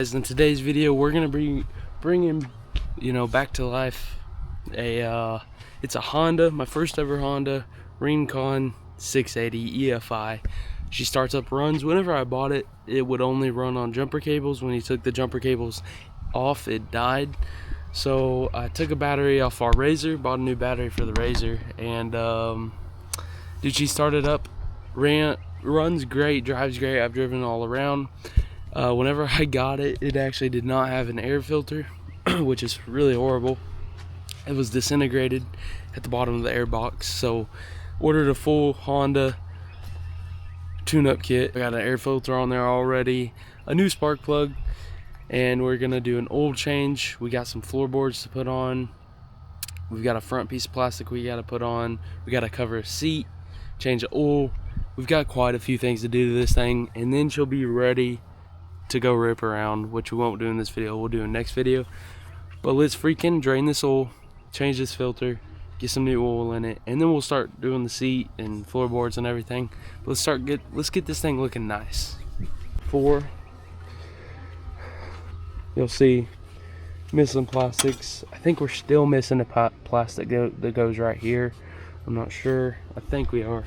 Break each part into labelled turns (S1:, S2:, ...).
S1: In today's video, we're gonna bring him, back to life. It's a Honda, my first ever Honda Rincon 680 EFI. She starts up, runs. Whenever I bought it, it would only run on jumper cables. When he took the jumper cables off, it died. So I took a battery off our Razor, bought a new battery for the Razor, and dude, she started up, runs great, drives great. I've driven all around. Whenever I got it, it actually did not have an air filter, which is really horrible. It was disintegrated at the bottom of the air box. So ordered a full Honda tune-up kit. I got an air filter on there already, a new spark plug, and we're gonna do an oil change. We got some floorboards to put on. We've got a front piece of plastic we gotta put on. We gotta cover a seat, change the oil. We've got quite a few things to do to this thing, and then she'll be ready to go rip around, which we won't do in this video. We'll do in next video. But let's freaking drain this oil, change this filter, get some new oil in it, and then we'll start doing the seat and floorboards and everything. But let's get this thing looking nice. You'll see missing plastics. I think we're still missing a plastic that goes right here. I'm not sure. I think we are.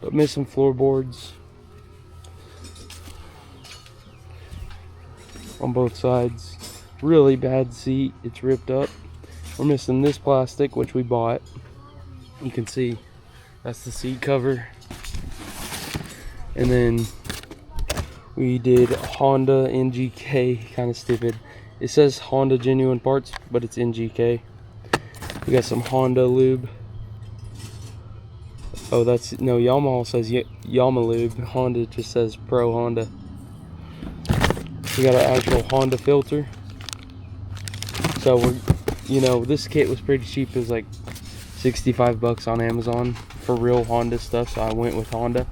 S1: But missing floorboards on both sides. Really bad seat, it's ripped up. We're missing this plastic, which we bought. You can see that's the seat cover. And then we did Honda NGK, kind of stupid. It says Honda genuine parts, but it's NGK. We got some Honda lube. Oh, Yamaha says Yama lube. Honda just says Pro Honda. We got an actual Honda filter. So this kit was pretty cheap. It was like 65 bucks on Amazon for real Honda stuff, so I went with Honda.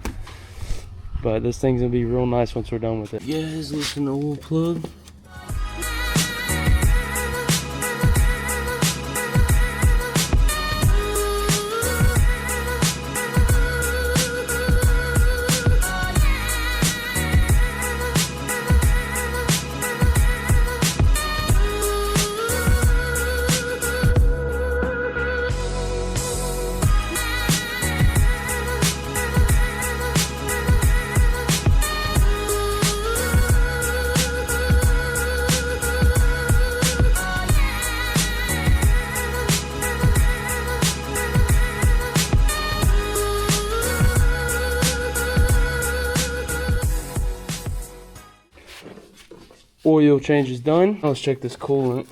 S1: But this thing's gonna be real nice once we're done with it. Yeah, here's looking oil plug. Oil change is done. Let's check this coolant.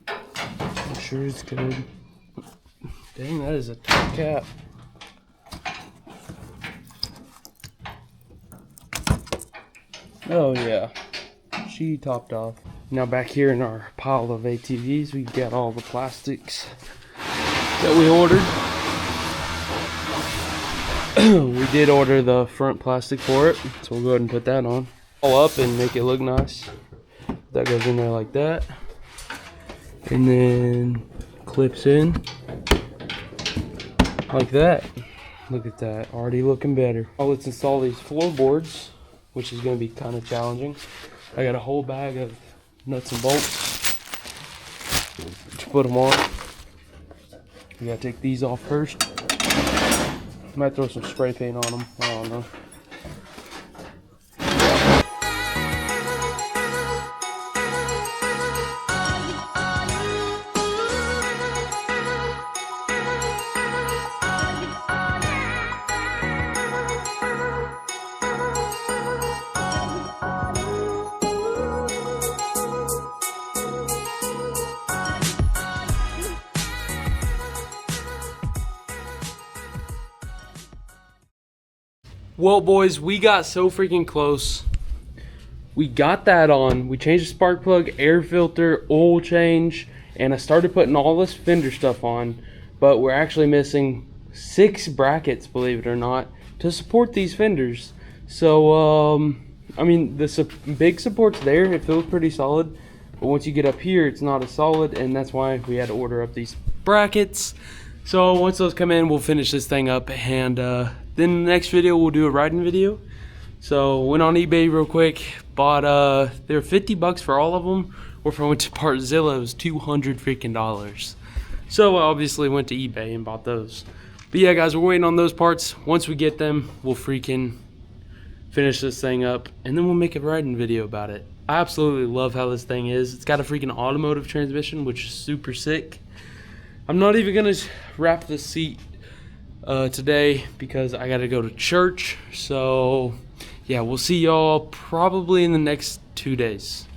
S1: I'm sure it's good. Dang, that is a top cap. Oh yeah, she topped off. Now back here in our pile of ATVs, we got all the plastics that we ordered. We did order the front plastic for it, so we'll go ahead and put that on. All up and make it look nice. That goes in there like that, and then clips in like that. Look at that, already looking better. Now let's install these floorboards, which is going to be kind of challenging. I got a whole bag of nuts and bolts to put them on. We gotta take these off first. Might throw some spray paint on them, I don't know. Well, boys, we got so freaking close. We got that on. We changed the spark plug, air filter, oil change, and I started putting all this fender stuff on, but we're actually missing 6 brackets, believe it or not, to support these fenders. So, I mean, the big support's there. It feels pretty solid, but once you get up here, it's not as solid, and that's why we had to order up these brackets. So once those come in, we'll finish this thing up, and then the next video we'll do a riding video. So went on eBay real quick, bought they were $50 for all of them, or if I went to Partzilla it was $200 freaking dollars. So I obviously went to eBay and bought those. But yeah guys, we're waiting on those parts. Once we get them, we'll freaking finish this thing up and then we'll make a riding video about it. I absolutely love how this thing is. It's got a freaking automotive transmission, which is super sick. I'm not even gonna wrap this seat today because I gotta go to church. So yeah, we'll see y'all probably in the next 2 days,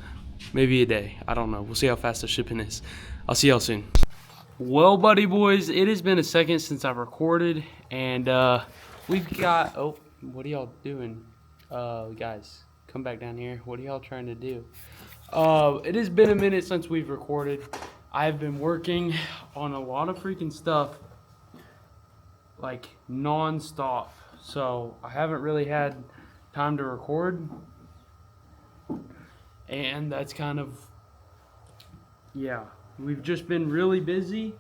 S1: maybe a day. I don't know. We'll see how fast the shipping is. I'll see y'all soon. Well, buddy boys, it has been a second since I've recorded, and we've got, oh, what are y'all doing? Guys, come back down here. What are y'all trying to do? It has been a minute since we've recorded. I've been working on a lot of freaking stuff, like non-stop, so I haven't really had time to record, and that's kind of, yeah, we've just been really busy,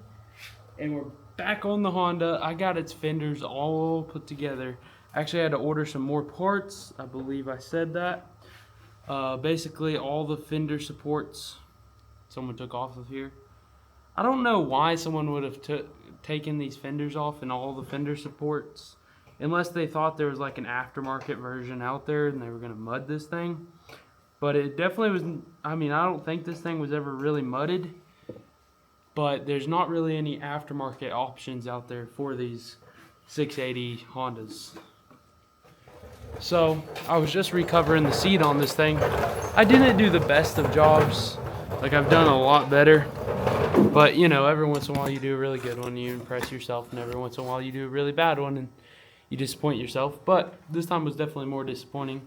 S1: and we're back on the Honda. I got its fenders all put together. Actually, I had to order some more parts. I believe I said that. Basically, all the fender supports someone took off of here. I don't know why someone would have taken these fenders off and all the fender supports, unless they thought there was like an aftermarket version out there and they were going to mud this thing. But it definitely was, I mean, I don't think this thing was ever really mudded, but there's not really any aftermarket options out there for these 680 Hondas. So I was just recovering the seat on this thing. I didn't do the best of jobs. Like, I've done a lot better, but you know, every once in a while you do a really good one, you impress yourself, and every once in a while you do a really bad one and you disappoint yourself. But this time was definitely more disappointing.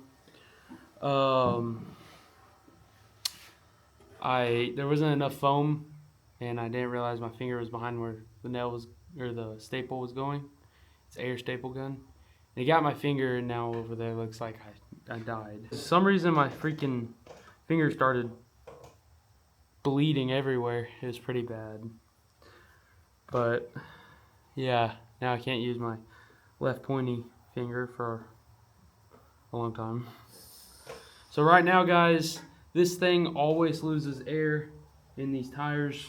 S1: There wasn't enough foam, and I didn't realize my finger was behind where the nail was, or the staple was going. It's an air staple gun. And it got my finger, and now over there looks like I died. For some reason my freaking finger started bleeding everywhere. It was pretty bad. But yeah, now I can't use my left pointy finger for a long time. So right now guys, this thing always loses air in these tires.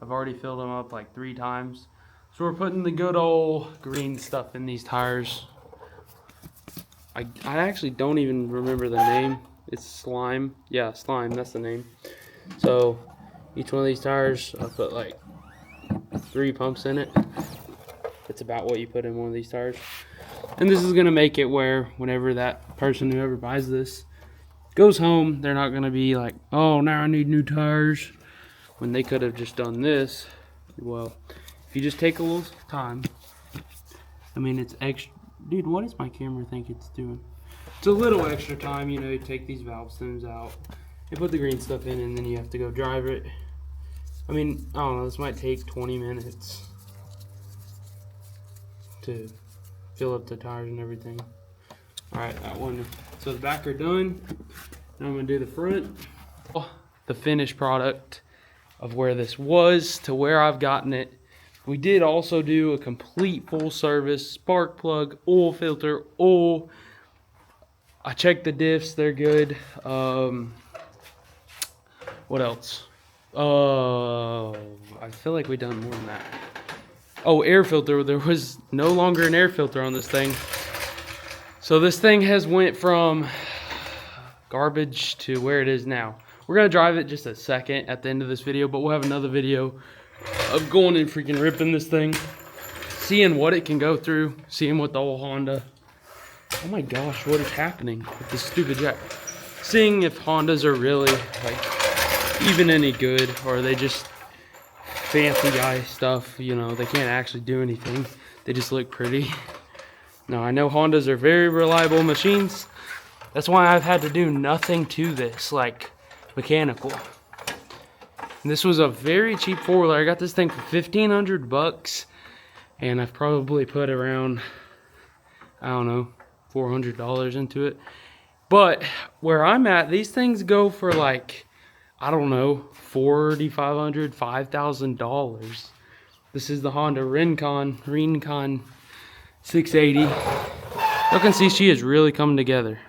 S1: I've already filled them up like 3 times. So we're putting the good old green stuff in these tires. I actually don't even remember the name. It's Slime. Yeah, Slime, that's the name. So each one of these tires, I put like 3 pumps in it. It's about what you put in one of these tires. And this is gonna make it where whenever that person, whoever buys this, goes home, they're not gonna be like, oh, now I need new tires, when they could have just done this. Well, if you just take a little time, I mean, it's extra. Dude, what does my camera think it's doing? It's a little extra time, you know. You take these valve stems out, you put the green stuff in, and then you have to go drive it. I mean, I don't know, this might take 20 minutes to fill up the tires and everything. Alright, that one. So the back are done. Now I'm going to do the front. The finished product of where this was to where I've gotten it. We did also do a complete full service spark plug, oil filter, oil. I checked the diffs, they're good. What else? I feel like we done more than that. Oh, air filter. There was no longer an air filter on this thing. So this thing has went from garbage to where it is now. We're gonna drive it just a second at the end of this video, but we'll have another video of going and freaking ripping this thing, seeing what it can go through, seeing what the old Honda. Oh my gosh, what is happening with this stupid jack? Seeing if Hondas are really like even any good, or are they just fancy guy stuff, you know, they can't actually do anything. They just look pretty. Now, I know Hondas are very reliable machines. That's why I've had to do nothing to this, like mechanical. And this was a very cheap four-wheeler. I got this thing for $1,500, and I've probably put around, I don't know, $400 into it. But where I'm at, these things go for like, I don't know, $4,500, $5,000. This is the Honda Rincon 680. You can see she is really coming together.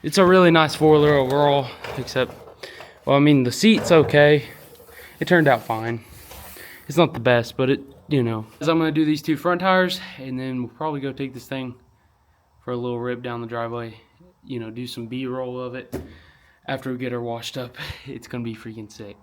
S1: It's a really nice four-wheeler overall, except, well, I mean, the seat's okay. It turned out fine. It's not the best, but it, you know. So I'm gonna do these two front tires, and then we'll probably go take this thing for a little rip down the driveway. You know, do some B-roll of it. After we get her washed up, it's gonna be freaking sick.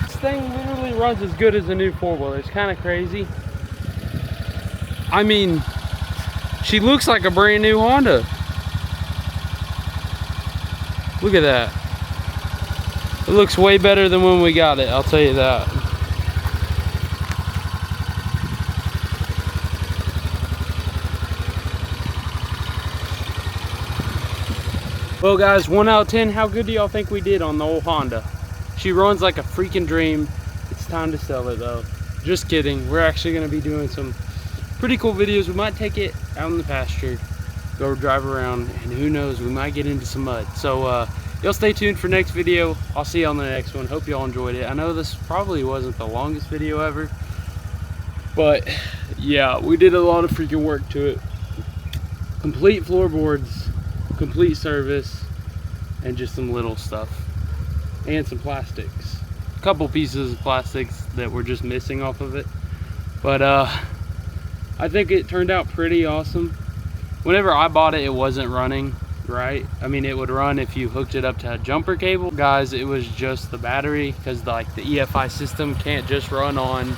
S1: This thing literally runs as good as a new four-wheeler. It's kind of crazy. I mean, she looks like a brand new Honda. Look at that. It looks way better than when we got it, I'll tell you that. Well guys, 1 out of 10, how good do y'all think we did on the old Honda? She runs like a freaking dream. It's time to sell it though. Just kidding. We're actually gonna be doing some pretty cool videos. We might take it out in the pasture, go drive around, and who knows, we might get into some mud. So y'all stay tuned for next video. I'll see you on the next one. Hope y'all enjoyed it. I know this probably wasn't the longest video ever, but yeah, we did a lot of freaking work to it. Complete floorboards, complete service, and just some little stuff, and some plastics. A couple pieces of plastics that were just missing off of it, but I think it turned out pretty awesome. Whenever I bought it, it wasn't running right. I mean, it would run if you hooked it up to a jumper cable. Guys, it was just the battery, because like the EFI system can't just run on,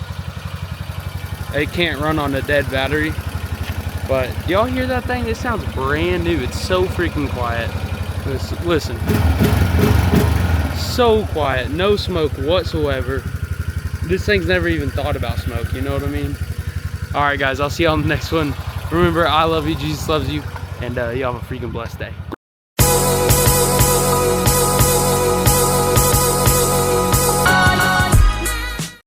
S1: it can't run on a dead battery. But y'all hear that thing? It sounds brand new. It's so freaking quiet. Listen. So quiet, no smoke whatsoever. This thing's never even thought about smoke, you know what I mean? Alright guys, I'll see you on the next one. Remember, I love you, Jesus loves you, and y'all have a freaking blessed day.